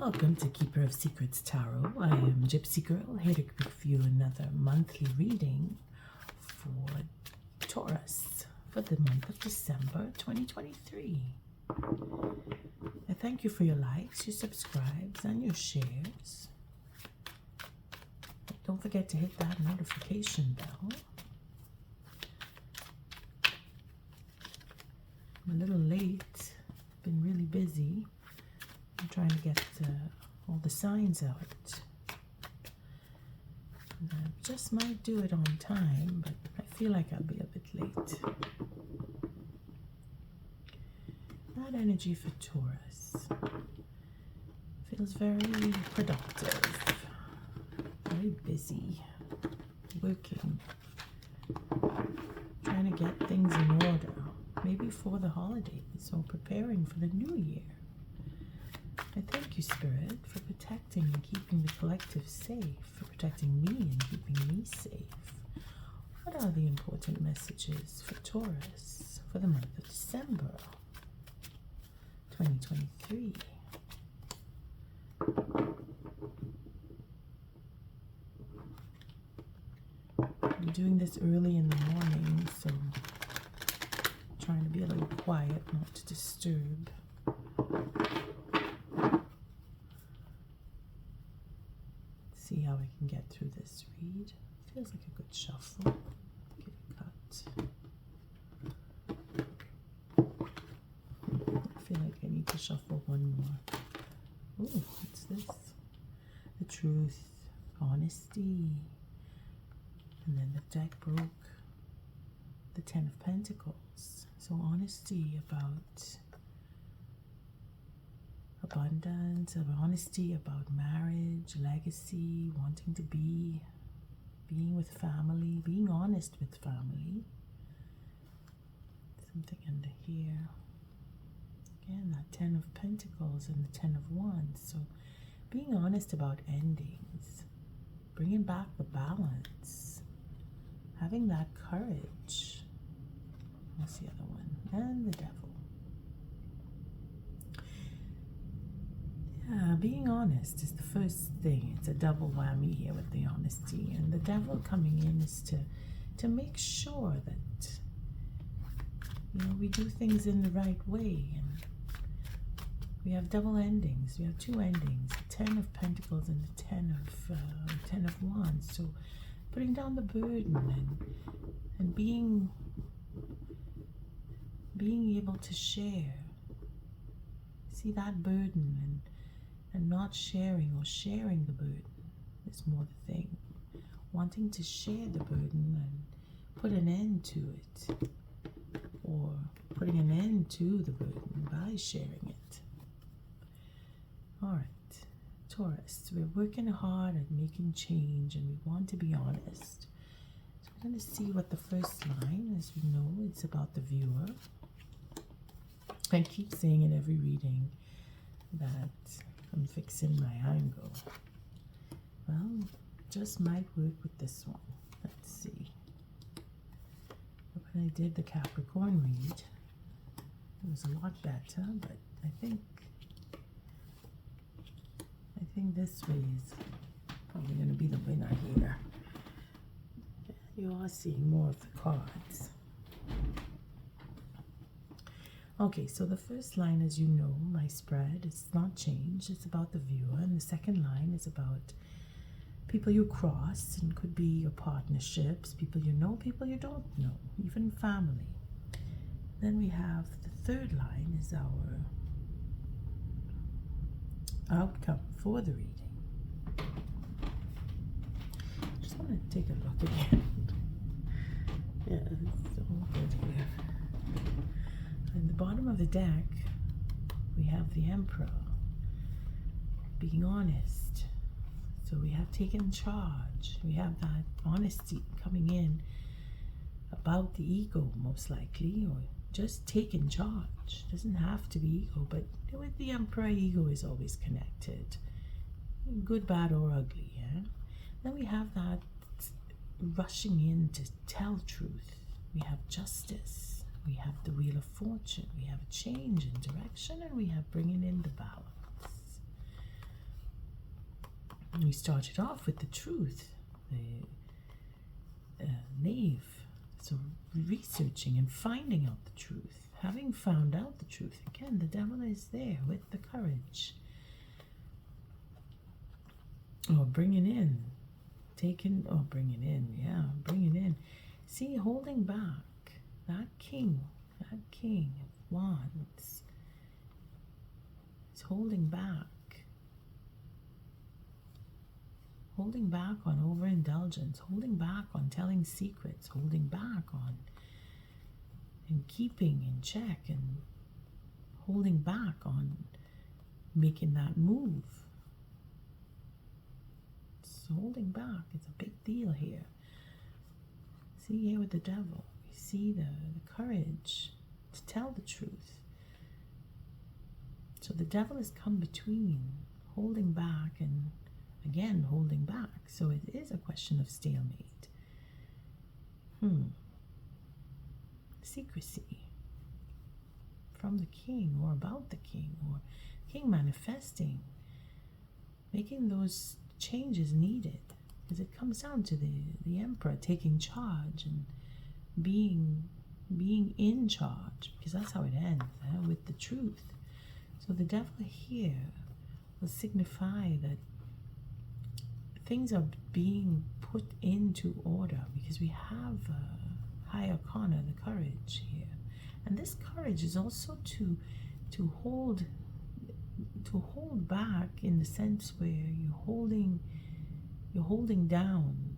Welcome to Keeper of Secrets Tarot. I am Gypsy Girl, here to give you another monthly reading for Taurus for the month of December 2023. I thank you for your likes, your subscribes, and your shares. Don't forget to hit that notification bell. I'm a little late, been really busy. I'm trying to get all the signs out. And I just might do it on time, but I feel like I'll be a bit late. That energy for Taurus feels very productive, very busy, working, trying to get things in order, maybe for the holidays or preparing for the new year. I thank you, Spirit, for protecting and keeping the collective safe, for protecting me and keeping me safe. What are the important messages for Taurus for the month of December 2023? I'm doing this early in the morning, so I'm trying to be a little quiet, not to disturb. See how I can get through this read. Feels like a good shuffle. Give a cut. I feel like I need to shuffle one more. Ooh, what's this? The truth, honesty. And then the deck broke the 10 of Pentacles. So honesty about abundance, of honesty about marriage, legacy, wanting to being with family, being honest with family. Something under here. Again, that 10 of Pentacles and the 10 of Wands. So being honest about endings, bringing back the balance, having that courage. What's the other one? And the Devil. Yeah, being honest is the first thing. It's a double whammy here with the honesty. And the Devil coming in is to make sure that, we do things in the right way. And we have double endings. We have two endings, the 10 of Pentacles and the 10 of Wands. So putting down the burden and being able to share. See that burden and not sharing or sharing the burden is more the thing. Wanting to share the burden and put an end to it, or putting an end to the burden by sharing it. All right, Taurus, we're working hard at making change and we want to be honest. So we're going to see what the first line, as we know, it's about the viewer. I keep saying in every reading that I'm fixing my angle. Well, just might work with this one. Let's see. When I did the Capricorn read, it was a lot better, but I think this way is probably going to be the winner here. You are seeing more of the cards. Okay, so the first line, as you know, my spread, it's not changed. It's about the viewer. And the second line is about people you cross, and could be your partnerships, people you know, people you don't know, even family. Then we have the third line is our outcome for the reading. Just want to take a look again. Yeah, it's all good here. In the bottom of the deck, we have the Emperor, being honest. So we have taken charge. We have that honesty coming in about the ego, most likely, or just taking charge. Doesn't have to be ego, but with the Emperor, ego is always connected. Good, bad, or ugly, yeah? Then we have that rushing in to tell truth. We have justice. We have the Wheel of Fortune. We have a change in direction, and we have bringing in the balance. We started off with the truth, the knave. So researching and finding out the truth. Having found out the truth, again, the devil is there with the courage. Or bringing in, bringing in. See, holding back, that king of wands is holding back on overindulgence, holding back on telling secrets, holding back on and keeping in check, and holding back on making that move. So holding back is a big deal here. See here with the devil, we see the courage to tell the truth. So the devil has come between, holding back and again holding back. So it is a question of stalemate. Secrecy from the king, or about the king, or king manifesting, making those changes needed, because it comes down to the emperor taking charge and being in charge, because that's how it ends, with the truth. So the devil here will signify that things are being put into order, because we have high arcana, the courage here, and this courage is also to hold back, in the sense where you're holding down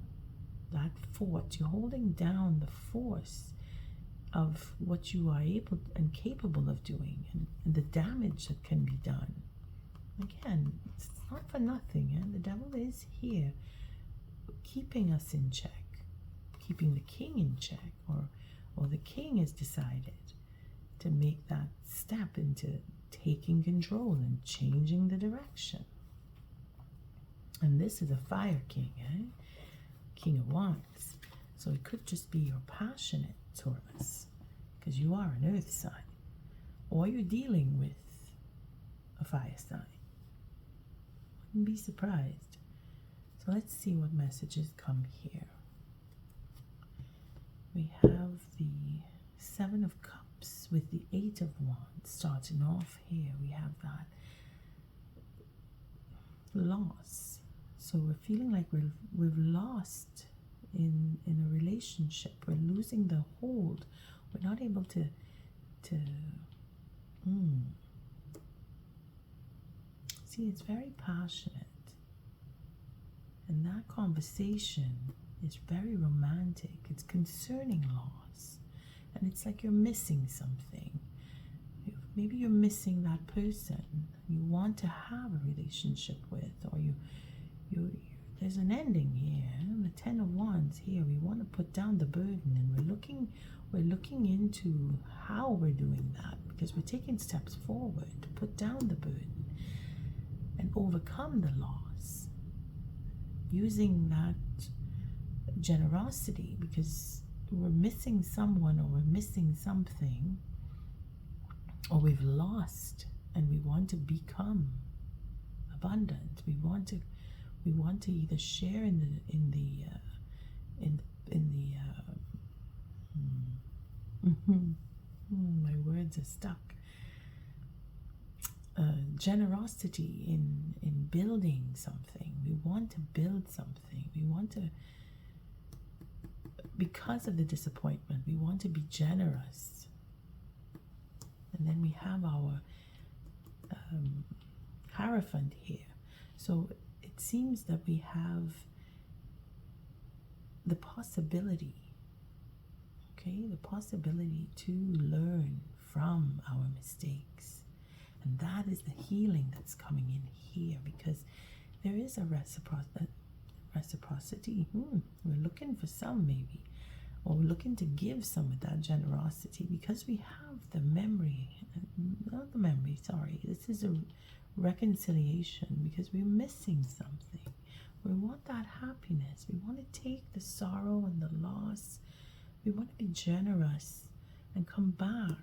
that fort, you're holding down the force of what you are able and capable of doing, and the damage that can be done. Again, it's not for nothing, and the devil is here keeping us in check, keeping the king in check, or the king has decided to make that step into taking control and changing the direction. And this is a fire king, King of Wands. So it could just be you're passionate, Taurus, because you are an earth sign, or you're dealing with a fire sign. Wouldn't be surprised. So let's see what messages come here. We have the Seven of Cups with the Eight of Wands. Starting off here, we have that loss. So we're feeling like we've lost in a relationship. We're losing the hold. We're not able to see, it's very passionate. And that conversation is very romantic. It's concerning loss. And it's like you're missing something. Maybe you're missing that person you want to have a relationship with, or you there's an ending here. The Ten of Wands here, we want to put down the burden, and we're looking into how we're doing that, because we're taking steps forward to put down the burden and overcome the loss, using that generosity, because we're missing someone, or we're missing something, or we've lost, and we want to become abundant. We want to either share my words are stuck. Generosity in building something. We want to build something. We want to, because of the disappointment, we want to be generous. And then we have our Hierophant here. So it seems that we have the possibility, the possibility to learn from our mistakes. And that is the healing that's coming in here, because there is a reciprocity. We're looking for some, maybe, or we're looking to give some of that generosity, because we have the memory, not the memory, sorry, this is a reconciliation, because we're missing something. We want that happiness. We want to take the sorrow and the loss. We want to be generous and come back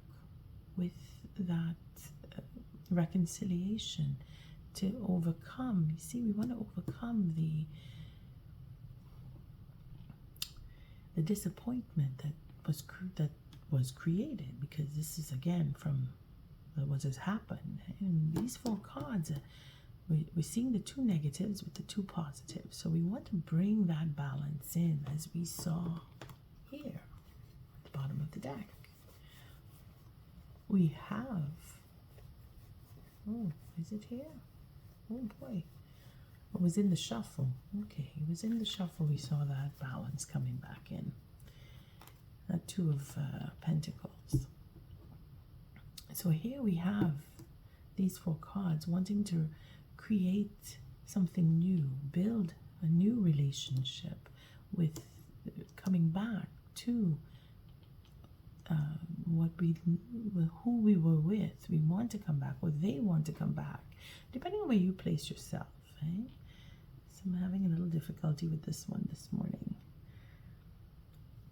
with that reconciliation, to overcome. You see, we want to overcome the disappointment that was created, because this is again from what has happened. And these 4 cards, we're seeing the 2 negatives with the 2 positives. So we want to bring that balance in, as we saw here at the bottom of the deck. We have, oh, is it here? Oh boy. It was in the shuffle. Okay, it was in the shuffle. We saw that balance coming back in. That 2 of Pentacles. So here we have these 4 cards wanting to create something new, build a new relationship with, coming back to who we were with. We want to come back, or they want to come back, depending on where you place yourself. Eh? So I'm having a little difficulty with this one this morning.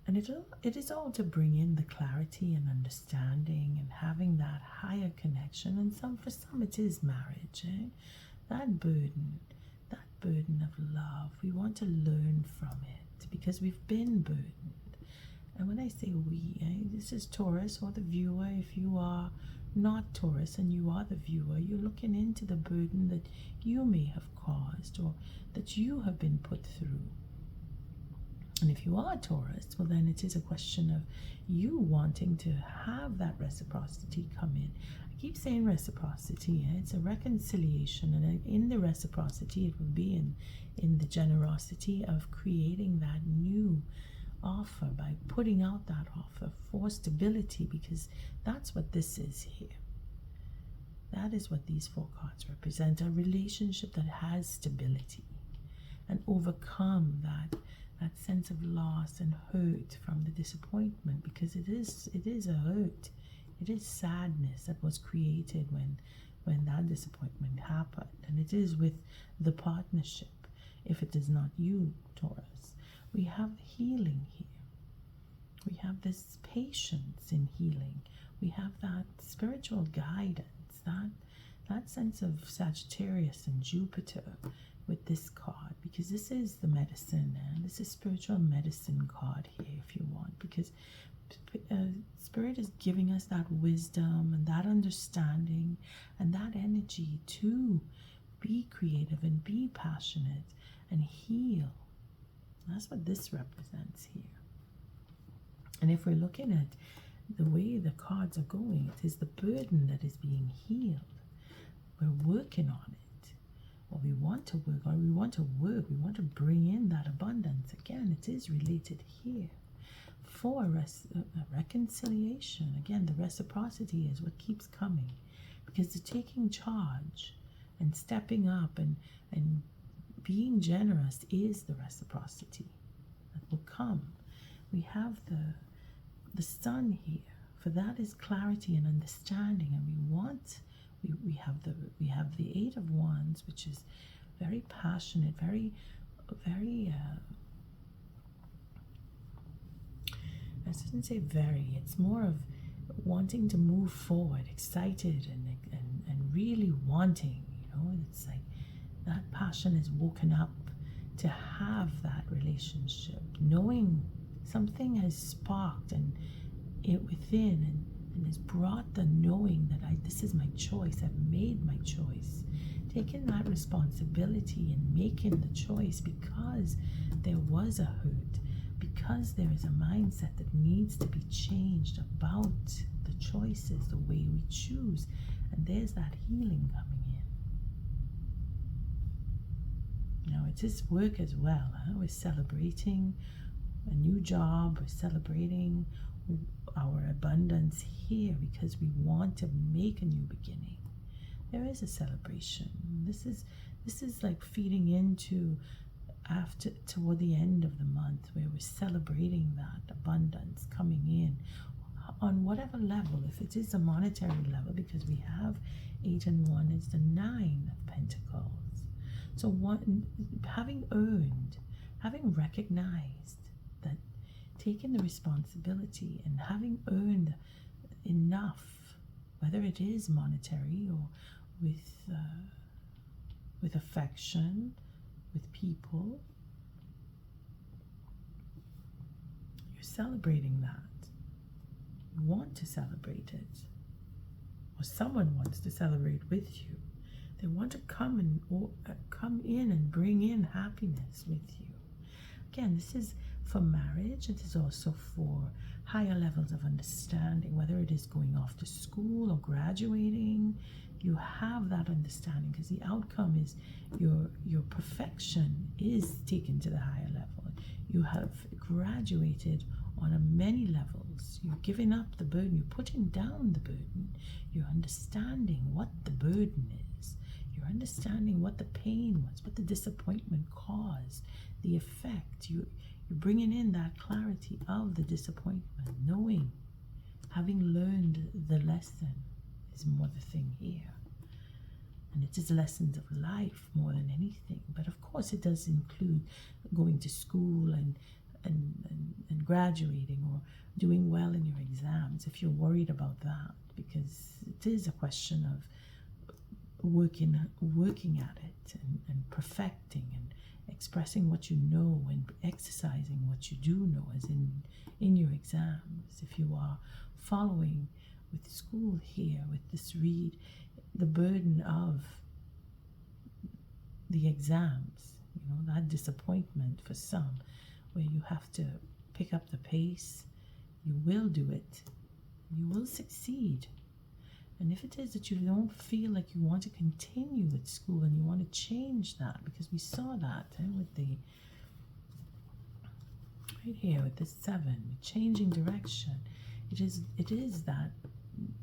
And it is all to bring in the clarity and understanding and having that higher connection. And for some it is marriage. Eh? That burden of love, we want to learn from it, because we've been burdened. And when I say we, this is Taurus or the viewer. If you are not Taurus and you are the viewer, you're looking into the burden that you may have caused or that you have been put through. And if you are Taurus, well, then it is a question of you wanting to have that reciprocity come in. I keep saying reciprocity. It's a reconciliation, and in the reciprocity, it will be in the generosity of creating that new offer, by putting out that offer for stability, because that's what this is here. That is what these 4 cards represent, a relationship that has stability, and overcome that sense of loss and hurt from the disappointment, because it is a hurt. It is sadness that was created when that disappointment happened. And it is with the partnership, if it is not you, Taurus. We have healing here. We have this patience in healing. We have that spiritual guidance, that sense of Sagittarius and Jupiter with this card, because this is the medicine, and this is spiritual medicine card here, if you want, because Spirit is giving us that wisdom and that understanding and that energy to be creative and be passionate and heal. That's what this represents here. And if we're looking at the way the cards are going, it is the burden that is being healed. We're working on it. Or we want to work, or we want to bring in that abundance. Again, it is related here. For a reconciliation, again, the reciprocity is what keeps coming. Because the taking charge and stepping up and being generous is the reciprocity that will come. We have the sun here, for that is clarity and understanding, and we have the 8 of Wands, which is very passionate, very I shouldn't say very, it's more of wanting to move forward, excited and really wanting, it's like that passion is woken up to have that relationship, knowing something has sparked and it within and has brought the knowing that this is my choice, I've made my choice, taking that responsibility and making the choice, because there was a hurt, because there is a mindset that needs to be changed about the choices, the way we choose, and there's that healing coming in. Now it is work as well. We're celebrating a new job, we're celebrating our abundance here because we want to make a new beginning. There is a celebration. This is like feeding into toward the end of the month, where we're celebrating that abundance coming in on whatever level. If it is a monetary level, because we have 8 and 1 is the 9 of Pentacles. So having earned, having recognized that, taking the responsibility and having earned enough, whether it is monetary or with with affection, with people. You're celebrating that. You want to celebrate it. Or someone wants to celebrate with you. They want to come in and bring in happiness with you. Again, this is for marriage. It is also for higher levels of understanding, whether it is going off to school or graduating. You have that understanding because the outcome is your perfection is taken to the higher level. You have graduated on many levels. You're giving up the burden. You're putting down the burden. You're understanding what the burden is. You're understanding what the pain was, what the disappointment caused, the effect. You're bringing in that clarity of the disappointment, knowing, having learned the lesson is more the thing here. And it is lessons of life more than anything. But of course it does include going to school and graduating or doing well in your exams if you're worried about that, because it is a question of working at it and perfecting and expressing what you know and exercising what you do know, as in your exams. If you are following with school here, with this read, the burden of the exams, that disappointment for some, where you have to pick up the pace, you will do it. You will succeed. And if it is that you don't feel like you want to continue with school and you want to change that, because we saw that with the, right here with the 7, changing direction. It is that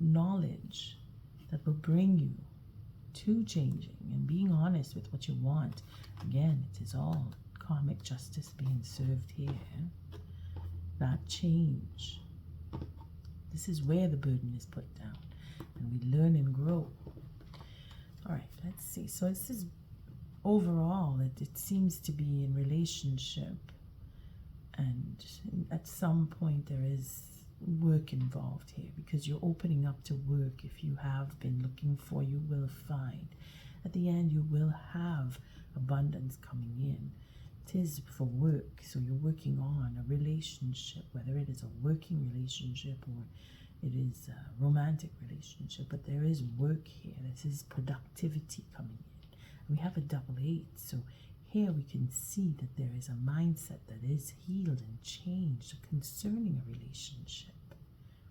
knowledge that will bring you to changing and being honest with what you want. Again, it is all karmic justice being served here. That change. This is where the burden is put down. And we learn and grow. All right, let's see. So this is overall, it seems to be in relationship. And at some point there is work involved here, because you're opening up to work. If you have been looking for, you will find. At the end, you will have abundance coming in. It is for work, so you're working on a relationship, whether it is a working relationship or it is a romantic relationship, but there is work here. This is productivity coming in. We have a double 8, so here we can see that there is a mindset that is healed and changed concerning a relationship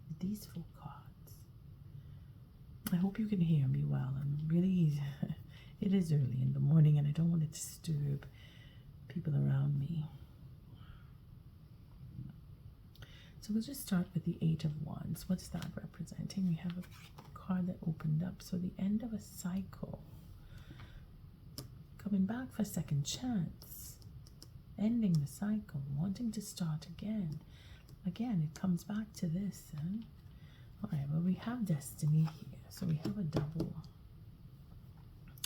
with these 4 cards. I hope you can hear me well. I'm really, it is early in the morning and I don't want to disturb people around me. So we'll just start with the 8 of Wands. What's that representing? We have a card that opened up. So the end of a cycle. Coming back for a second chance. Ending the cycle. Wanting to start again. Again, it comes back to this. Alright, well, we have destiny here. So we have a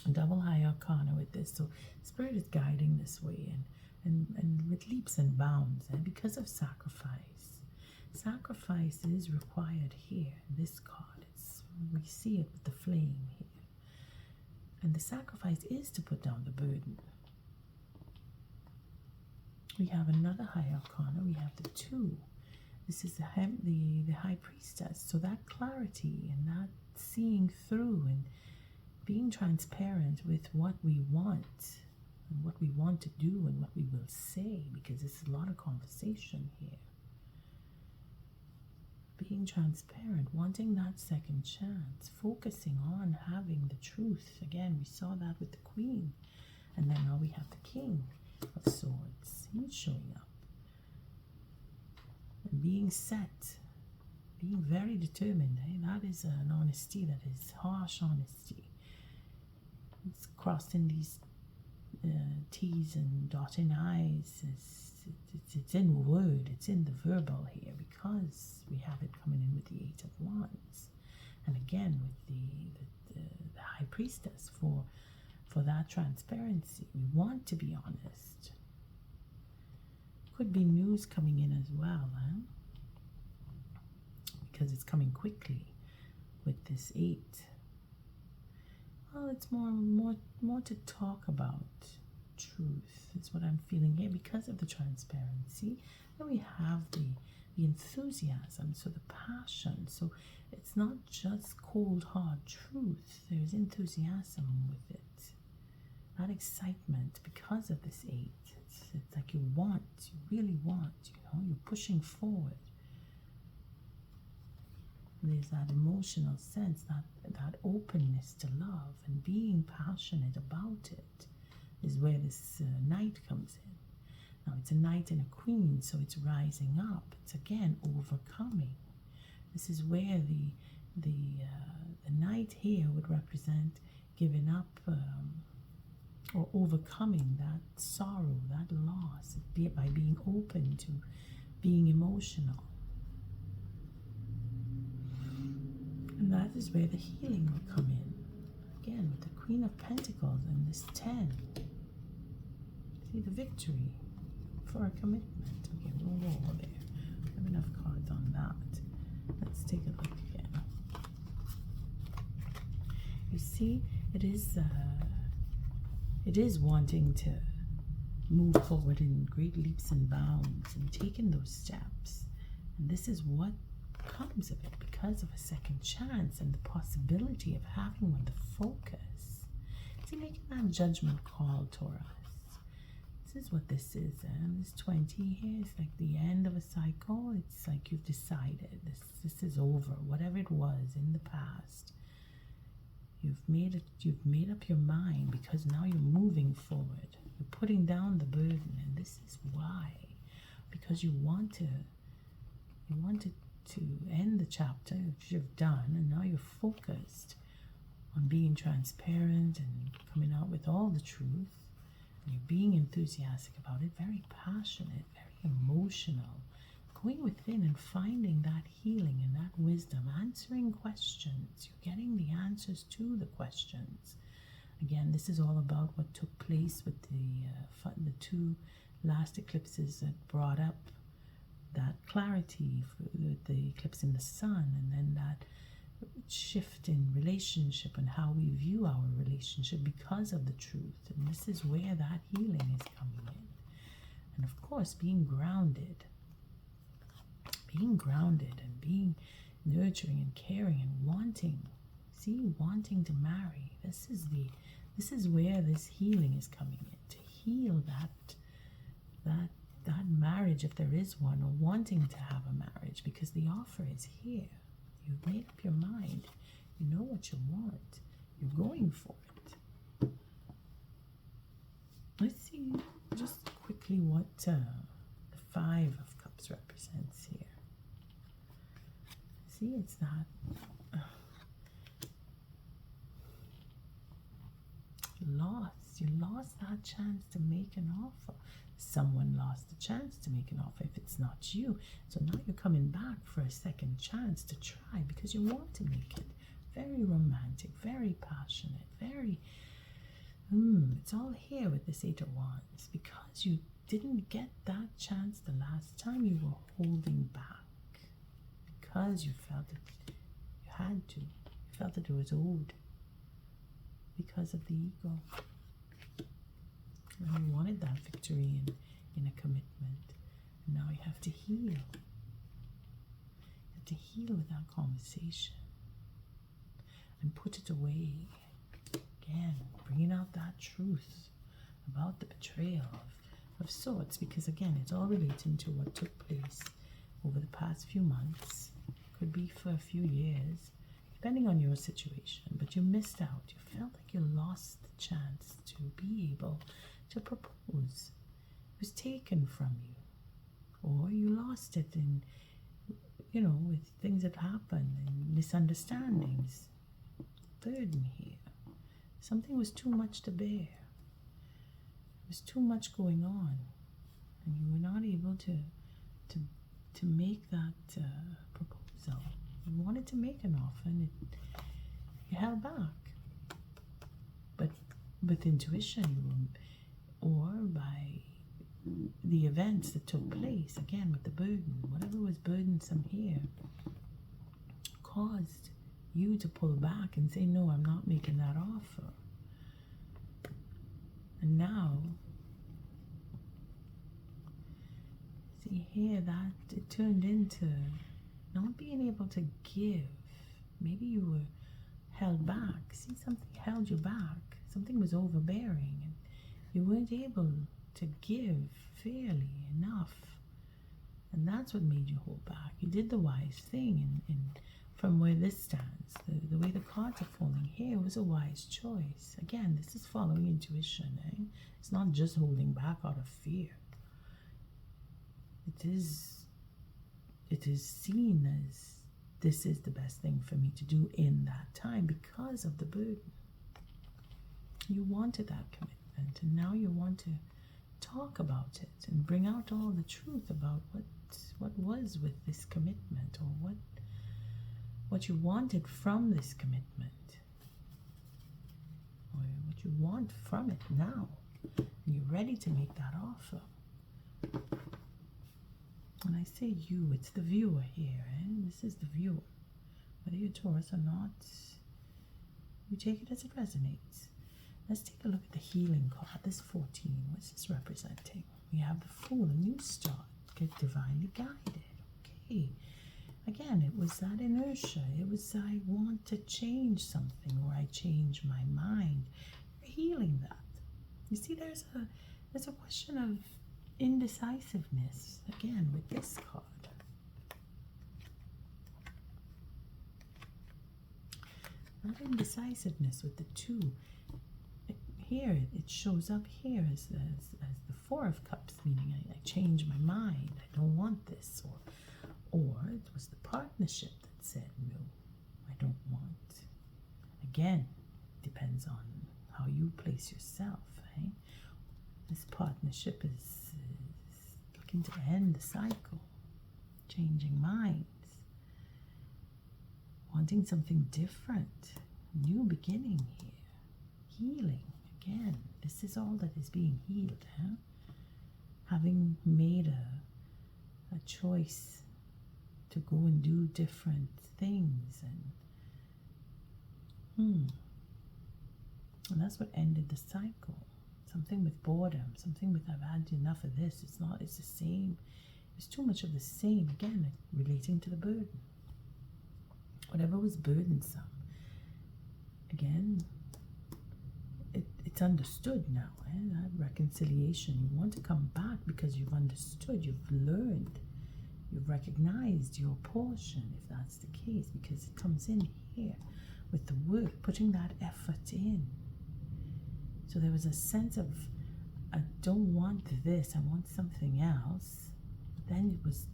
double high arcana with this. So Spirit is guiding this way and with leaps and bounds. And because of sacrifice. Sacrifice is required here. This card, we see it with the flame here. And the sacrifice is to put down the burden. We have another high arcana. We have the 2. This is the high priestess. So that clarity and that seeing through and being transparent with what we want and what we want to do and what we will say, because there's a lot of conversation here. Being transparent, wanting that second chance, focusing on having the truth. Again, we saw that with the Queen. And then now we have the King of Swords. He's showing up. And being set, being very determined. That is an honesty that is harsh honesty. It's crossing these T's and dotting I's. It's in word, it's in the verbal here, because we have it coming in with the 8 of Wands. And again with the High Priestess for that transparency. We want to be honest. Could be news coming in as well, because it's coming quickly with this 8. Well, it's more to talk about. Truth is what I'm feeling here because of the transparency. And we have the enthusiasm, so the passion. So it's not just cold hard truth. There's enthusiasm with it. That excitement because of this 8. It's like you really want, you're pushing forward. There's that emotional sense, that openness to love and being passionate about it is where this knight comes in. Now it's a knight and a queen, so it's rising up. It's again overcoming. This is where the knight here would represent giving up or overcoming that sorrow, that loss, by being open to being emotional. And that is where the healing will come in. Again, with the Queen of Pentacles and this 10. See the victory for a commitment. Okay, we'll go over there. I have enough cards on that. Let's take a look again. You see, it is wanting to move forward in great leaps and bounds and taking those steps. And this is what comes of it because of a second chance and the possibility of having one, the focus. See, making that judgment call, Taurus. This is what this is. And this 20 here is like the end of a cycle. It's like you've decided this is over. Whatever it was in the past, you've made up your mind because now you're moving forward. You're putting down the burden, and this is why. Because you wanted to end the chapter, which you've done, and now you're focused on being transparent and coming out with all the truth. And you're being enthusiastic about it, very passionate, very emotional, going within and finding that healing and that wisdom, answering questions. You're getting the answers to the questions. Again, this is all about what took place with the 2 last eclipses that brought up that clarity for the eclipse in the sun, and then that shift in relationship and how we view our relationship because of the truth. And this is where that healing is coming in. And of course, being grounded and being nurturing and caring and wanting to marry. This is where this healing is coming in, to heal that marriage, if there is one, or wanting to have a marriage, because the offer is here. You've made up your mind. You know what you want. You're going for it. Let's see just quickly what the 5 of Cups represents here. See, it's that you lost that chance to make an offer. Someone lost the chance to make an offer if it's not you. So now you're coming back for a second chance to try because you want to make it very romantic, very passionate, very it's all here with this 8 of Wands, because you didn't get that chance the last time. You were holding back because you felt that you had to. You felt that it was owed because of the ego. And you wanted that victory in a commitment. And now you have to heal. You have to heal with that conversation and put it away. Again, bringing out that truth about the betrayal of sorts, because again, it's all relating to what took place over the past few months. Could be for a few years, depending on your situation, but you missed out. You felt like you lost the chance to be able to propose. It was taken from you, or you lost it in, with things that happened and misunderstandings. Burden here. Something was too much to bear. There was too much going on, and you were not able to make that proposal. You wanted to make an offer, and you held back. But with intuition, or by the events that took place, again with the burden, whatever was burdensome here, caused you to pull back and say, no, I'm not making that offer. And now, see here, that it turned into not being able to give. Maybe you were held back. See, something held you back. Something was overbearing, and you weren't able to give fairly enough. And that's what made you hold back. You did the wise thing, and from where this stands, the way the cards are falling here was a wise choice. Again, this is following intuition. It's not just holding back out of fear. It is seen as this is the best thing for me to do in that time because of the burden. You wanted that commitment, and now you want to talk about it and bring out all the truth about what was with this commitment, or what you wanted from this commitment, or what you want from it now. And you're ready to make that offer. When I say you, it's the viewer here. This is the viewer. Whether you're Taurus or not, you take it as it resonates. Let's take a look at the healing card. This 14, what's this representing? We have the Fool, a new start. Get divinely guided. Okay. Again, it was that inertia. It was, I want to change something, or I change my mind. You're healing that. You see, there's a question of indecisiveness, again, with this card. That indecisiveness with the 2. Here, it shows up here as the 4 of Cups, meaning I change my mind. I don't want this. Or it was the partnership that said, no, I don't want. Again, depends on how you place yourself. This partnership is looking to end the cycle, changing minds, wanting something different, new beginning here, healing. Again, this is all that is being healed. Having made a choice to go and do different things, and that's what ended the cycle. Something with boredom, something with I've had enough of this. It's the same. It's too much of the same. Again, relating to the burden. Whatever was burdensome. Again, it's understood now. That reconciliation. You want to come back because you've understood, you've learned, you've recognized your portion, if that's the case, because it comes in here with the work, putting that effort in. So there was a sense of, I don't want this, I want something else. But then it was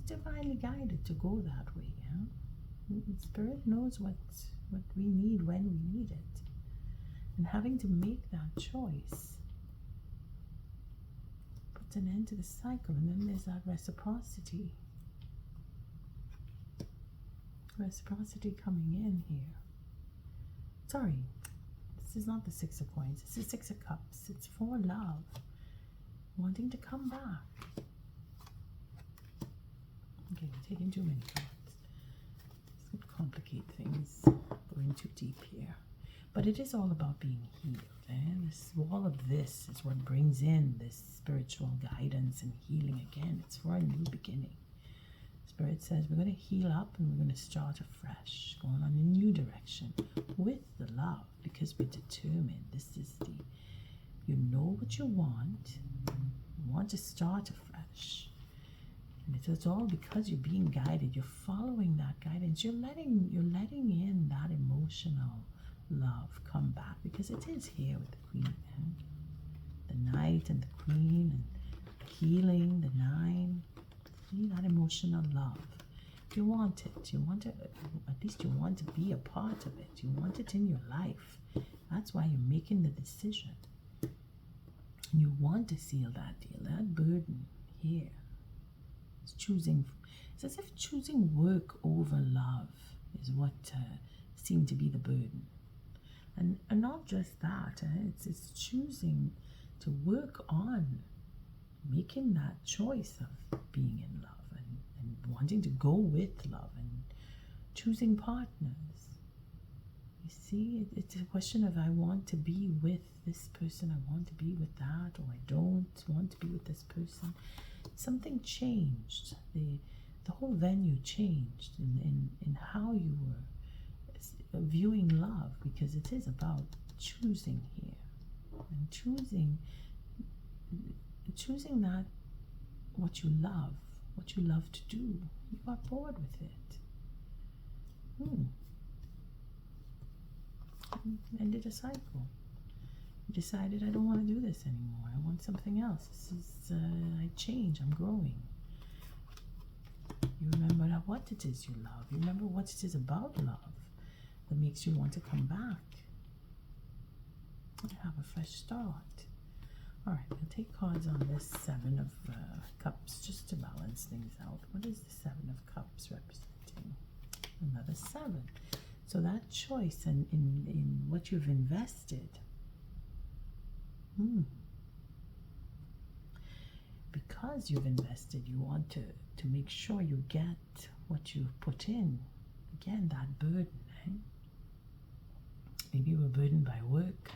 divinely guided to go that way. Spirit knows what we need when we need it. And having to make that choice puts an end to the cycle. And then there's that reciprocity. Reciprocity coming in here. Sorry. This is not the 6 of Coins. It's the 6 of Cups. It's for love. Wanting to come back. Okay, we're taking too many cards. This could complicate things. Going too deep here. But it is all about being healed. All of this is what brings in this spiritual guidance and healing again. It's for a new beginning. Spirit says we're going to heal up and we're going to start afresh, going on a new direction with the love, because we're determined. This is you know what you want. You want to start afresh. And it's all because you're being guided. You're following that guidance. You're letting in that emotional love come back, because it is here with the Queen. The Knight and the Queen, and healing, the 9. See that emotional love. You want it. You want to, at least you want to be a part of it. You want it in your life. That's why you're making the decision. You want to seal that deal. That burden here is choosing. It's as if choosing work over love is what seemed to be the burden. And not just that. It's choosing to work on making that choice of being in love and wanting to go with love and choosing partners. You see, it's a question of I want to be with this person, I want to be with that, or I don't want to be with this person. Something changed. The whole venue changed in how you were viewing love, because it is about choosing here. And choosing that what you love to do. You are bored with it. Ended a cycle. You decided, I don't want to do this anymore. I want something else. This is, I change, I'm growing. You remember what it is you love. You remember what it is about love that makes you want to come back. And have a fresh start. All right, we'll take cards on this Seven of Cups just to balance things out. What is the Seven of Cups representing? Another 7. So that choice in what you've invested. Because you've invested, you want to make sure you get what you've put in. Again, that burden, eh? Maybe you were burdened by work,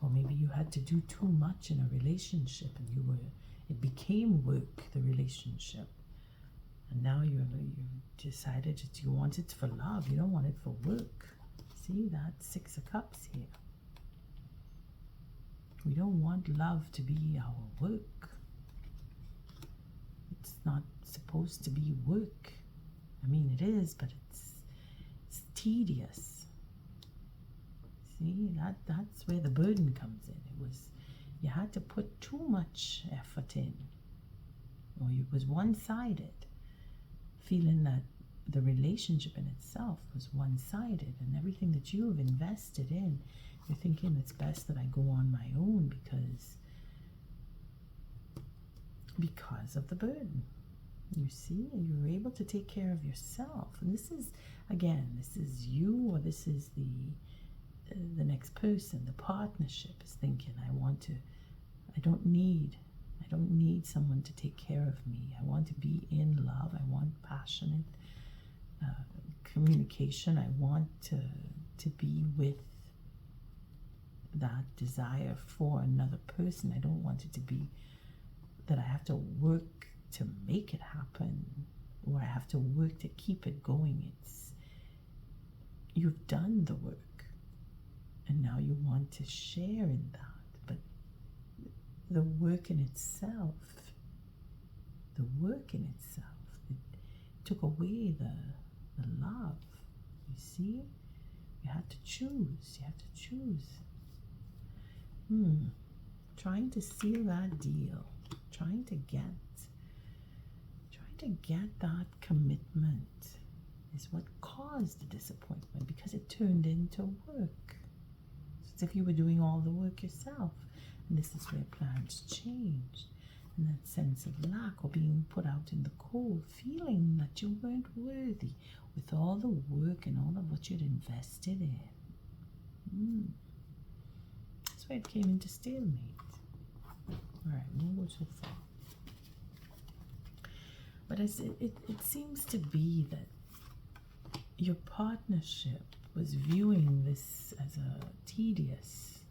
or maybe you had to do too much in a relationship and it became work, the relationship. And now you decided that you want it for love, you don't want it for work. See that 6 of Cups here. We don't want love to be our work. It's not supposed to be work. I mean, it is, but it's tedious. See, that's where the burden comes in. You had to put too much effort in, or it was one-sided, feeling that the relationship in itself was one-sided, and everything that you have invested in, you're thinking it's best that I go on my own because of the burden. You see, you were able to take care of yourself. And this is, again, this is you, or this is the next person. The partnership is thinking, I don't need someone to take care of me. I want to be in love. I want passionate communication. I want to be with that desire for another person. I don't want it to be that I have to work to make it happen, or I have to work to keep it going. You've done the work, and now you want to share in that. But the work in itself, it took away the love. You see, you had to choose. Trying to seal that deal, trying to get that commitment is what caused the disappointment, because it turned into work. It's as if you were doing all the work yourself. And this is where plans changed. And that sense of lack, or being put out in the cold, feeling that you weren't worthy with all the work and all of what you'd invested in. That's where it came into stalemate. All right, we won't go so far. But it seems to be that your partnership was viewing this as a tedious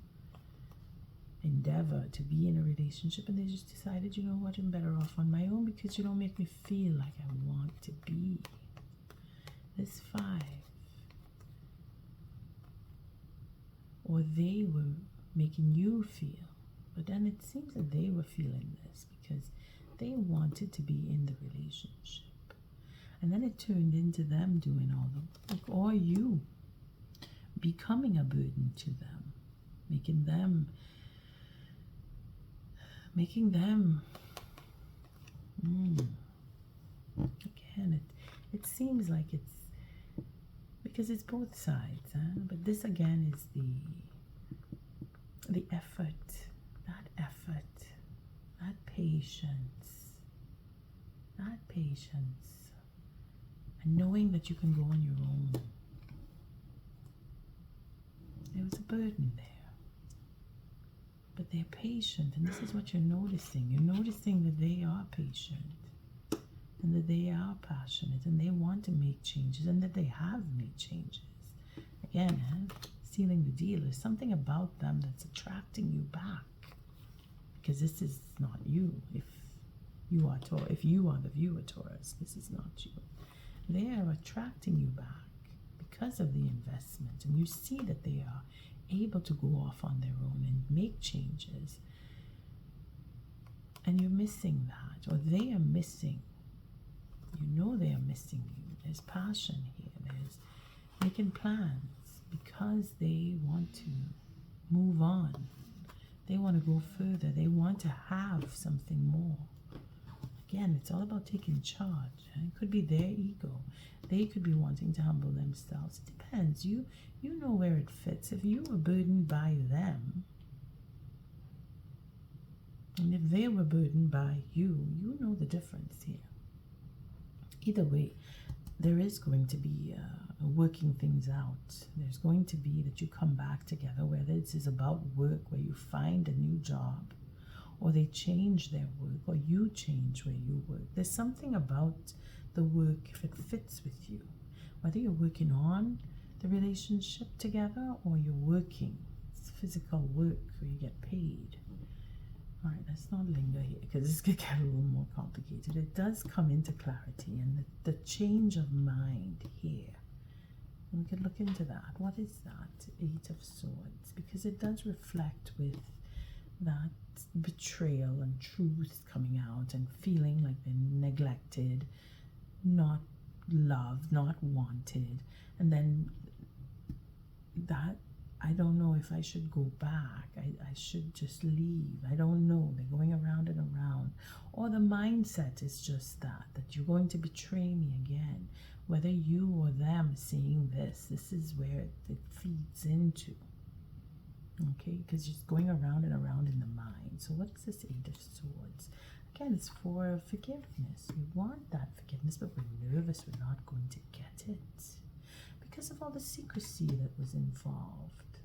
endeavor to be in a relationship, and they just decided, you know what, I'm better off on my own because you don't make me feel like I want to be. This 5. Or they were making you feel. But then it seems that they were feeling this because they wanted to be in the relationship. And then it turned into them doing all the work, or you becoming a burden to them, making them again, it seems like it's because it's both sides, huh? But this again is the effort, that patience, and knowing that you can go on your own. There was a burden there. But they're patient, and this is what you're noticing. You're noticing that they are patient, and that they are passionate, and they want to make changes, and that they have made changes. again, sealing the deal. There's something about them that's attracting you back, because this is not you. If you are the viewer, Taurus, this is not you. They are attracting you back because of the investment, and you see that they are able to go off on their own and make changes, and you're missing that, or they are missing. You know they are missing you. There's passion here. There's making plans because they want to move on. They want to go further. They want to have something more. Again, it's all about taking charge. It could be their ego. They could be wanting to humble themselves. It depends. You know where it fits. If you were burdened by them, and if they were burdened by you, you know the difference here. Either way, there is going to be working things out. There's going to be that you come back together, whether this is about work, where you find a new job, or they change their work, or you change where you work. There's something about the work, if it fits with you, whether you're working on the relationship together or you're working. It's physical work where you get paid. All right, let's not linger here because this could get a little more complicated. It does come into clarity, and the change of mind here. We could look into that. What is that? 8 of Swords, because it does reflect with that betrayal and truth coming out, and feeling like they're neglected, not loved, not wanted, and then that, I don't know if I should go back. I should just leave. I don't know. They're going around and around. Or the mindset is just that you're going to betray me again. Whether you or them seeing this is where it feeds into. Okay, because just going around and around in the mind. So what is this 8 of Swords? Again, it's for forgiveness. We want that forgiveness, but we're nervous we're not going to get it because of all the secrecy that was involved.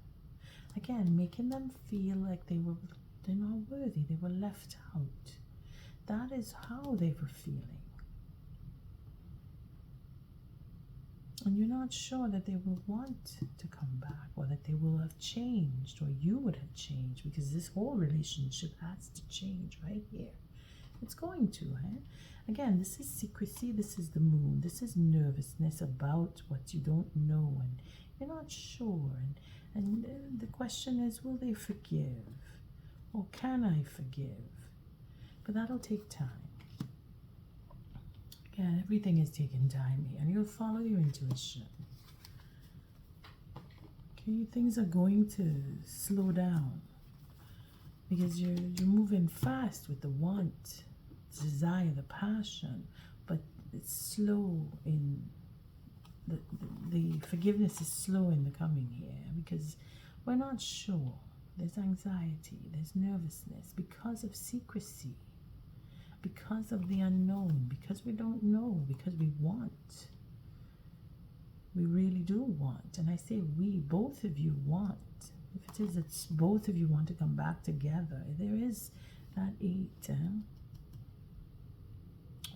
Again, making them feel like they're not worthy, they were left out. That is how they were feeling. And you're not sure that they will want to come back, or that they will have changed, or you would have changed, because this whole relationship has to change right here. It's going to, eh? Again, this is secrecy, this is the moon, this is nervousness about what you don't know, and you're not sure. And the question is, will they forgive? Or can I forgive? But that'll take time. Again, everything is taking time here, and you'll follow your intuition. Okay, things are going to slow down because you're moving fast with the want, desire, the passion, but it's slow in the forgiveness is slow in the coming here because we're not sure. There's anxiety, there's nervousness because of secrecy, because of the unknown, because we don't know, because we want. We really do want. And I say we, both of you want. If it is, it's both of you want to come back together. There is that 8,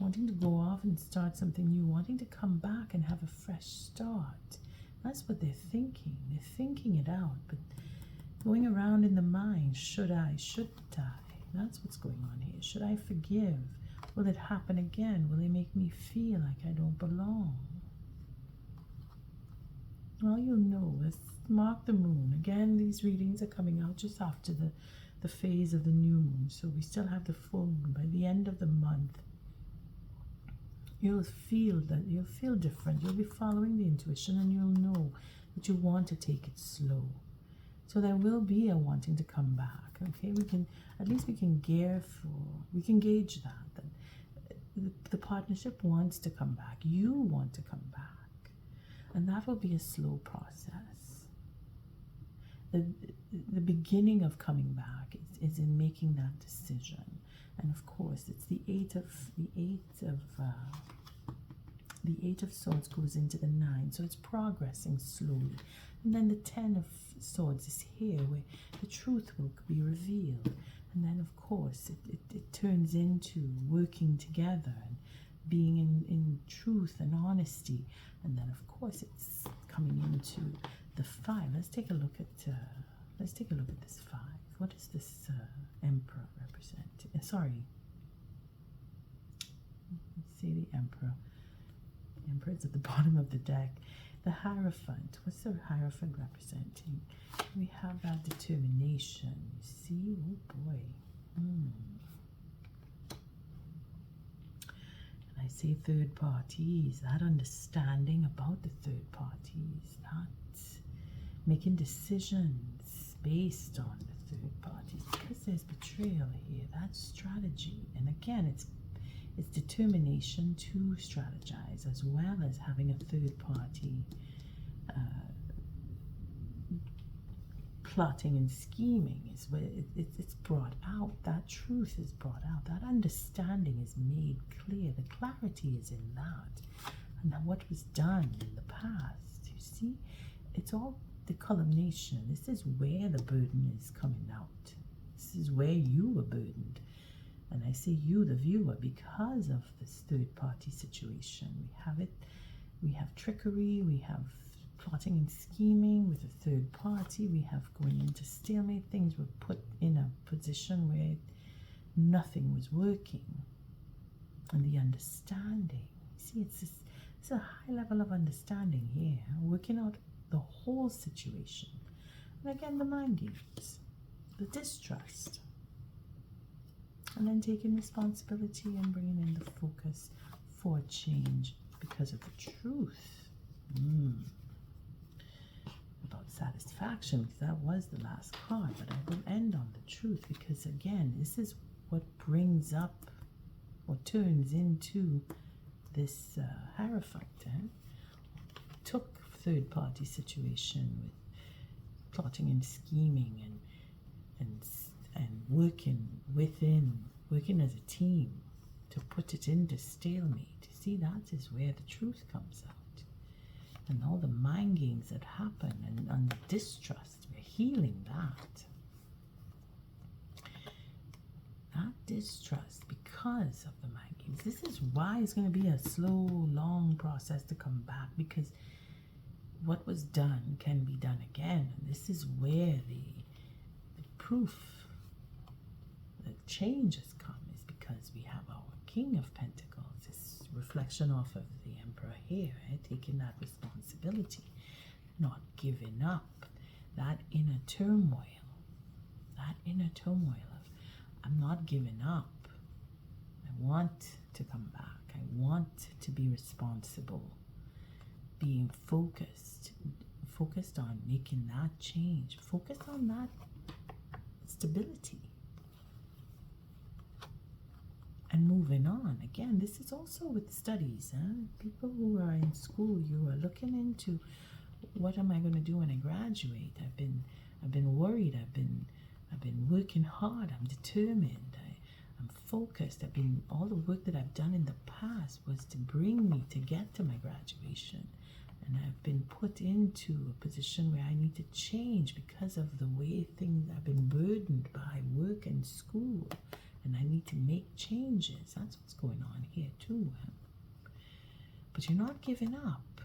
wanting to go off and start something new, wanting to come back and have a fresh start. That's what they're thinking. They're thinking it out, but going around in the mind, should I, shouldn't I? That's what's going on here. Should I forgive? Will it happen again? Will they make me feel like I don't belong? Well, you'll know. Let's mark the moon. Again, these readings are coming out just after the phase of the new moon. So we still have the full moon. By the end of the month, you'll feel different. You'll be following the intuition, and you'll know that you want to take it slow. So there will be a wanting to come back. Okay, we can gauge that the partnership wants to come back. You want to come back, and that will be a slow process. The beginning of coming back is in making that decision. And of course, it's the eight of Swords goes into the 9, so it's progressing slowly. And then the 10 of Swords is here, where the truth will be revealed. And then, of course, it turns into working together and being in truth and honesty. And then, of course, it's coming into The 5. Let's take a look at this 5. What does this Emperor represent? Sorry. Let's see the Emperor. The Emperor is at the bottom of the deck. The Hierophant. What's the Hierophant representing? We have that determination. You see? Oh boy. And I say third parties. That understanding about the third parties. Not making decisions based on the third parties. Because there's betrayal here. That's strategy. And again, it's determination to strategize, as well as having a third party plotting and scheming is where it's brought out. That truth is brought out. That understanding is made clear. The clarity is in that. And then what was done in the past. You see, it's all the culmination. This is where the burden is coming out. This is where you were burdened. And I say you, the viewer, because of this third-party situation. We have trickery, we have plotting and scheming with a third party, we have going into stalemate. Things were put in a position where nothing was working. And the understanding, see, it's a high level of understanding here, working out the whole situation. And again, the mind games, the distrust. And then taking responsibility and bringing in the focus for change because of the truth. About satisfaction, because that was the last card, but I will end on the truth because, again, this is what brings up or turns into this Hierophant. Took third-party situation with plotting and scheming and working as a team to put it into stalemate. See, that is where the truth comes out. And all the mind games that happen and the distrust, we're healing that. That distrust because of the mind games. This is why it's going to be a slow, long process to come back, because what was done can be done again. And this is where the proof that change has come, is because we have our King of Pentacles, this reflection off of the Emperor here, taking that responsibility, not giving up, that inner turmoil of, I'm not giving up, I want to come back, I want to be responsible, being focused on making that change, focused on that stability and moving on. Again, this is also with studies. People who are in school, you are looking into, what am I going to do when I graduate? I've been worried. I've been working hard. I'm determined. I'm focused. All the work that I've done in the past was to bring me to get to my graduation. And I've been put into a position where I need to change because of the way things, I've been burdened by work and school, and I need to make changes. That's what's going on here too. But you're not giving up.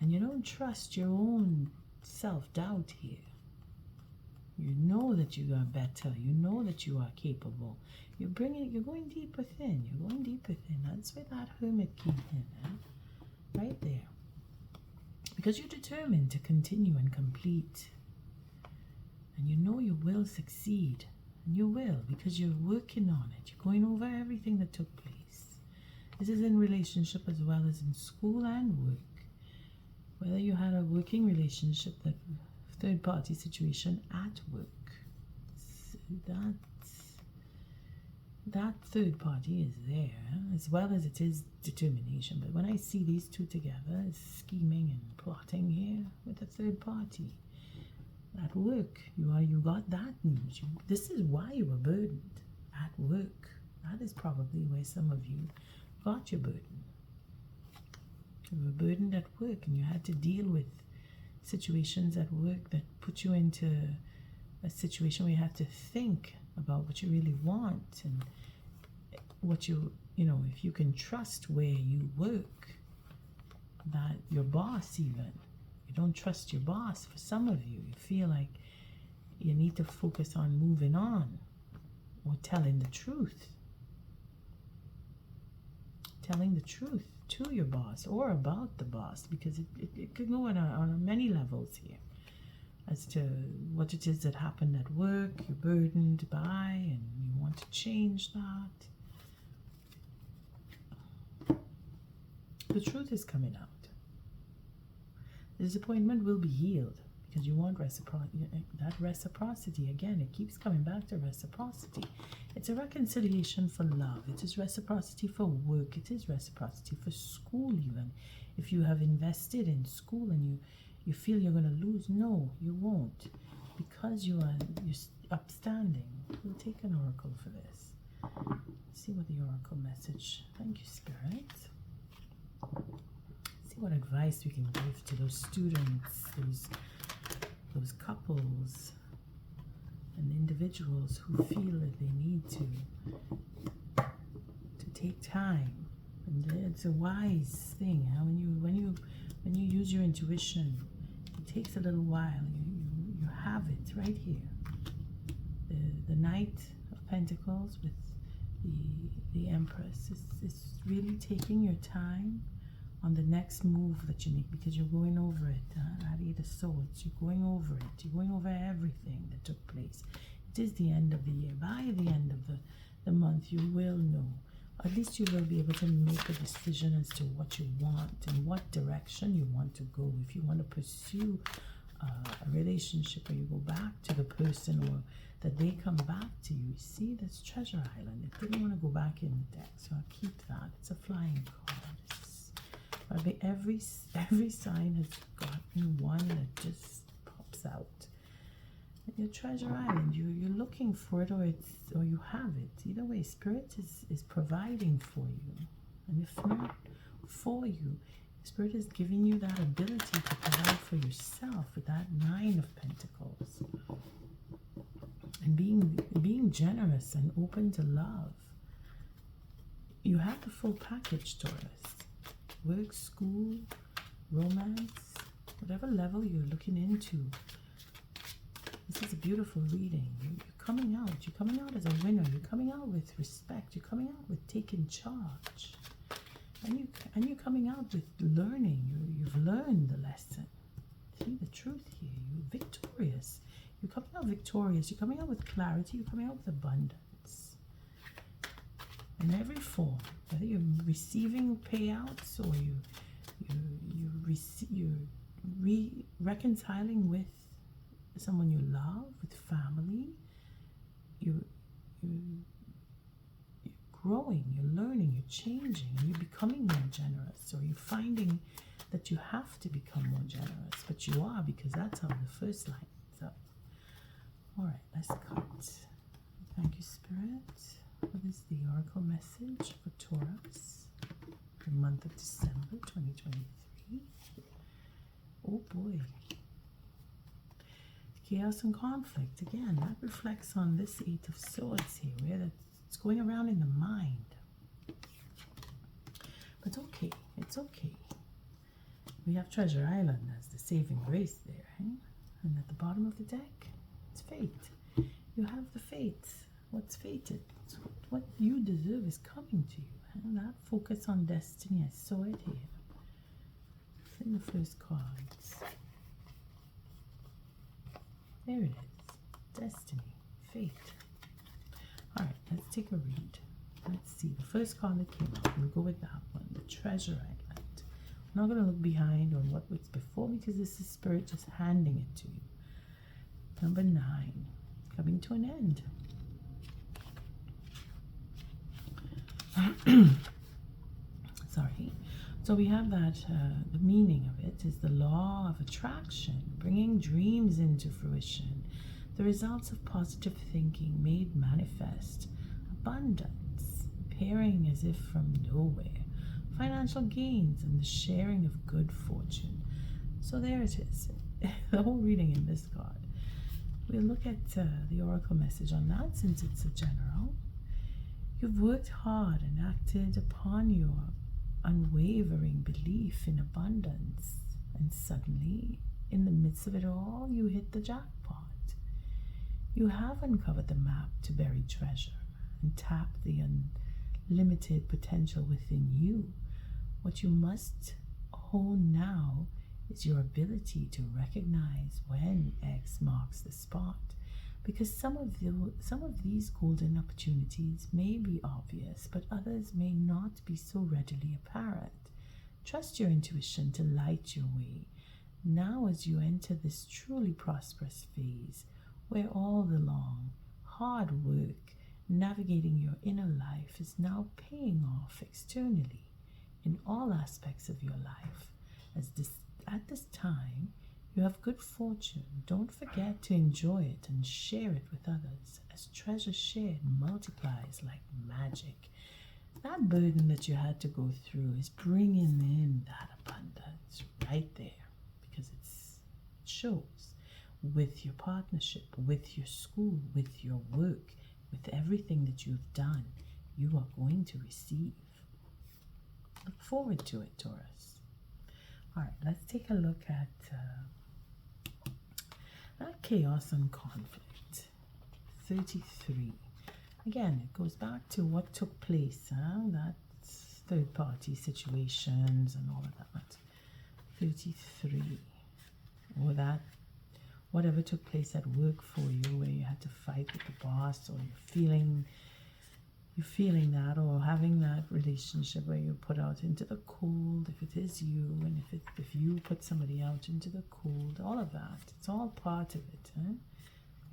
And you don't trust your own self-doubt here. You know that you are better. You know that you are capable. You're going deep within. You're going deep within. That's where that Hermit came in. Right there. Because you're determined to continue and complete. And you know you will succeed. And you will, because you're working on it. You're going over everything that took place. This is in relationship as well as in school and work. Whether you had a working relationship, that third-party situation at work. That third party is there, as well as it is determination. But when I see these two together, scheming and plotting here with a third party, at work, you got that news. This is why you were burdened at work. That is probably where some of you got your burden. You were burdened at work, and you had to deal with situations at work that put you into a situation where you have to think about what you really want and what if you can trust where you work, that your boss even. You don't trust your boss. For some of you, you feel like you need to focus on moving on or telling the truth. Telling the truth to your boss or about the boss, because it could go on many levels here as to what it is that happened at work, you're burdened by, and you want to change that. The truth is coming out. The disappointment will be healed because you want reciprocity. That reciprocity, again, it keeps coming back to reciprocity. It's a reconciliation for love. It is reciprocity for work. It is reciprocity for school even. If you have invested in school and you feel you're going to lose, no, you won't. Because you're upstanding. We'll take an oracle for this. Let's see what the oracle message. Thank you, Spirit. See what advice we can give to those students, those couples and individuals who feel that they need to take time. And it's a wise thing. When you use your intuition, it takes a little while. You have it right here. The Knight of Pentacles with the Empress is really taking your time on the next move that you make, because you're going over it. At 8 of Swords, you're going over it. You're going over everything that took place. It is the end of the year. By the end of the month, you will know. At least you will be able to make a decision as to what you want and what direction you want to go. If you want to pursue a relationship, or you go back to the person, or that they come back to you. See, that's Treasure Island. It didn't want to go back in the deck, so I'll keep that. It's a flying card. Every sign has gotten one that just pops out. And your Treasure Island, you're looking for it, or you have it. Either way, Spirit is providing for you. And if not for you, Spirit is giving you that ability to provide for yourself with that 9 of Pentacles. And being generous and open to love. You have the full package, Taurus. Work, school, romance, whatever level you're looking into. This is a beautiful reading. You're coming out. You're coming out as a winner. You're coming out with respect. You're coming out with taking charge. And you're coming out with learning. You've learned the lesson. See the truth here. You're victorious. You're coming out victorious. You're coming out with clarity. You're coming out with abundance. In every form, whether you're receiving payouts or you're reconciling with someone you love, with family, you're growing, you're learning, you're changing, and you're becoming more generous, or you're finding that you have to become more generous, but you are, because that's how the first line is up. All right, let's cut. Thank you, Spirit. What is the oracle message for Taurus for the month of December 2023? Oh boy. Chaos and conflict. Again, that reflects on this 8 of Swords here, where it's going around in the mind. But it's okay. It's okay. We have Treasure Island as the saving grace there. Eh? And at the bottom of the deck, it's fate. You have the fate. What's fated? What you deserve is coming to you. And that focus on destiny, I saw it here. It's in the first cards. There it is. Destiny. Fate. Alright, let's take a read. Let's see. The first card that came out, we'll go with that one. The Treasure Island. I'm not going to look behind on what was before, because this is Spirit just handing it to you. Number 9. Coming to an end. Sorry. So we have that, the meaning of it is the law of attraction, bringing dreams into fruition, the results of positive thinking made manifest, abundance, appearing as if from nowhere, financial gains, and the sharing of good fortune. So there it is, the whole reading in this card. We'll look at the oracle message on that, since it's a general. You've worked hard and acted upon your unwavering belief in abundance, and suddenly, in the midst of it all, you hit the jackpot. You have uncovered the map to buried treasure and tapped the unlimited potential within you. What you must hone now is your ability to recognize when X marks the spot, because some of these golden opportunities may be obvious, but others may not be so readily apparent. Trust your intuition to light your way. Now, as you enter this truly prosperous phase, where all the long, hard work navigating your inner life is now paying off externally in all aspects of your life. At this time, you have good fortune. Don't forget to enjoy it and share it with others, as treasure shared multiplies like magic. That burden that you had to go through is bringing in that abundance right there, because it shows with your partnership, with your school, with your work, with everything that you've done, you are going to receive. Look forward to it, Taurus. All right, let's take a look at chaos and conflict. 33. Again, it goes back to what took place, that's third-party situations and all of that. 33. Or that, whatever took place at work for you, where you had to fight with the boss, or you're feeling that, or having that relationship where you're put out into the cold, if it is you, and if you put somebody out into the cold, all of that, it's all part of it. You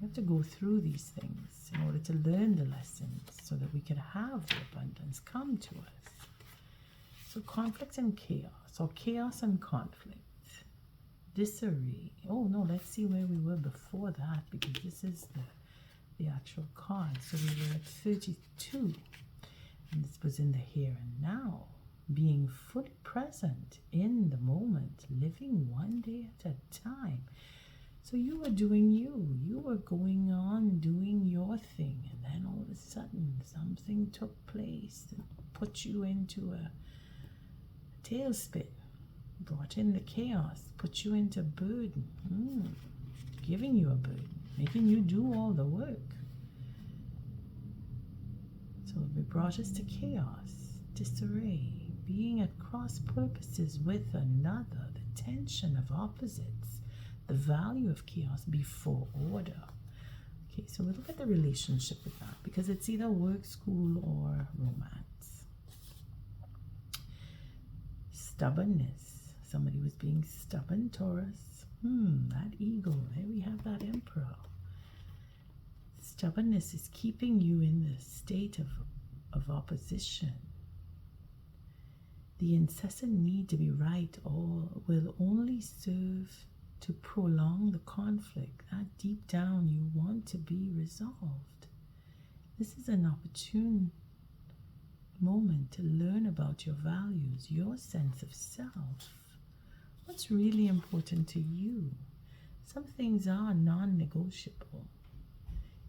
have to go through these things in order to learn the lessons so that we can have the abundance come to us. So conflict and chaos, or chaos and conflict. Disarray. Oh no, let's see where we were before that, because this is the actual card. So we were at 32, and this was in the here and now, being fully present in the moment, living one day at a time. So you were doing you were going on doing your thing, and then all of a sudden something took place and put you into a tailspin, brought in the chaos, put you into burden, giving you a burden, making you do all the work. So it brought us to chaos, disarray, being at cross purposes with another, the tension of opposites, the value of chaos before order. Okay, so we look at the relationship with that, because it's either work, school, or romance. Stubbornness. Somebody was being stubborn, Taurus. That ego. There we have that emperor. Stubbornness is keeping you in the state of opposition. The incessant need to be right will only serve to prolong the conflict that deep down you want to be resolved. This is an opportune moment to learn about your values, your sense of self. What's really important to you? Some things are non-negotiable.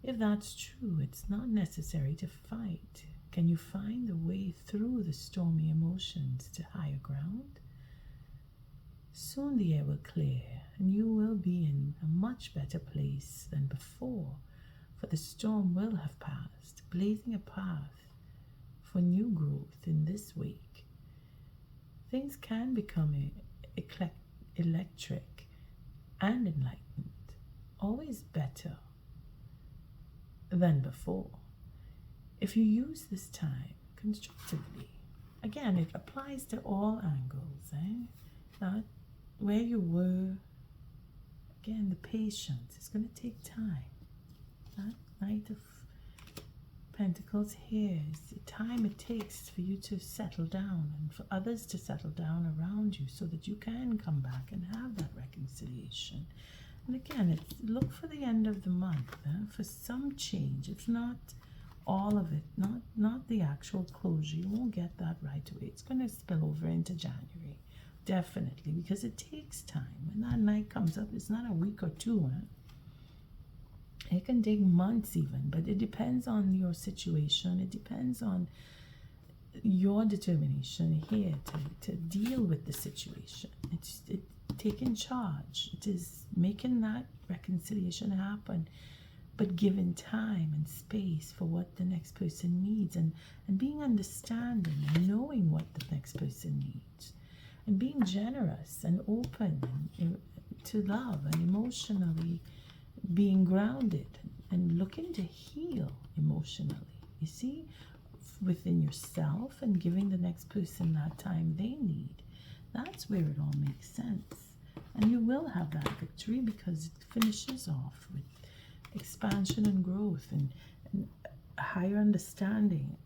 If that's true, it's not necessary to fight. Can you find the way through the stormy emotions to higher ground? Soon the air will clear, and you will be in a much better place than before, for the storm will have passed, blazing a path for new growth in this wake. Things can become electric and enlightened, always better than before, if you use this time constructively. Again, it applies to all angles, That where you were, again, the patience, it's going to take time. That Knight of Pentacles here is the time it takes for you to settle down, and for others to settle down around you, so that you can come back and have that reconciliation. And again, look for the end of the month for some change. It's not all of it, not the actual closure. You won't get that right away. It's going to spill over into January, definitely, because it takes time. When that night comes up, it's not a week or two. It can take months even, but it depends on your situation. It depends on your determination here to deal with the situation. It's taking charge. It is making that reconciliation happen, but giving time and space for what the next person needs, and being understanding and knowing what the next person needs, and being generous and open and, to love, and emotionally being grounded and looking to heal emotionally. You see, within yourself, and giving the next person that time they need. That's where it all makes sense. And you will have that victory, because it finishes off with expansion and growth, and higher understanding,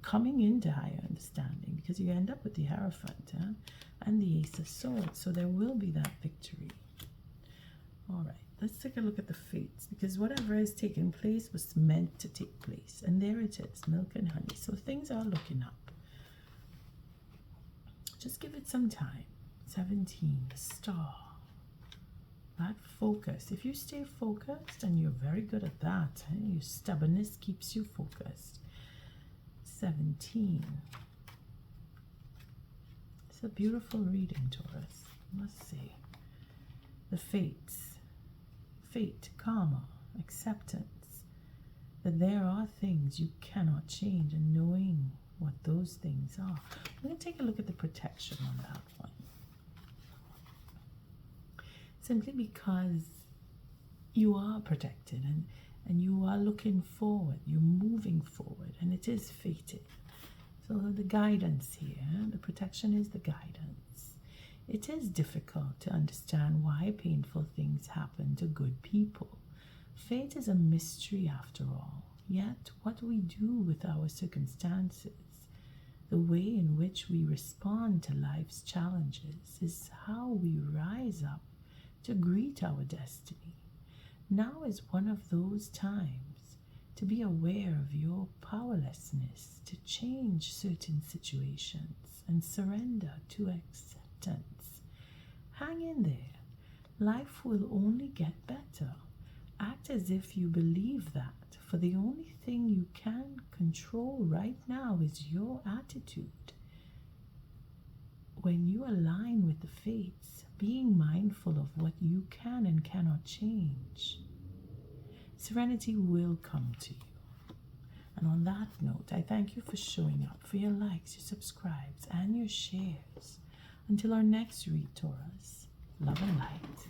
coming into higher understanding, because you end up with the Hierophant and the Ace of Swords. So there will be that victory. All right. Let's take a look at the fates, because whatever has taken place was meant to take place. And there it is, milk and honey. So things are looking up. Just give it some time. 17, the star. That focus. If you stay focused, and you're very good at that, your stubbornness keeps you focused. 17. It's a beautiful reading, Taurus, I must say. The fates. Fate, karma, acceptance, that there are things you cannot change, and knowing what those things are. We're going to take a look at the protection on that one. Simply because you are protected, and you are looking forward, you're moving forward, and it is fated. So the guidance here, the protection is the guidance. It is difficult to understand why painful things happen to good people. Fate is a mystery after all. Yet what we do with our circumstances, the way in which we respond to life's challenges, is how we rise up to greet our destiny. Now is one of those times to be aware of your powerlessness to change certain situations, and surrender to acceptance. Hang in there. Life will only get better. Act as if you believe that, for the only thing you can control right now is your attitude. When you align with the fates, being mindful of what you can and cannot change, serenity will come to you. And on that note, I thank you for showing up, for your likes, your subscribes, and your shares. Until our next read, Taurus, love and light.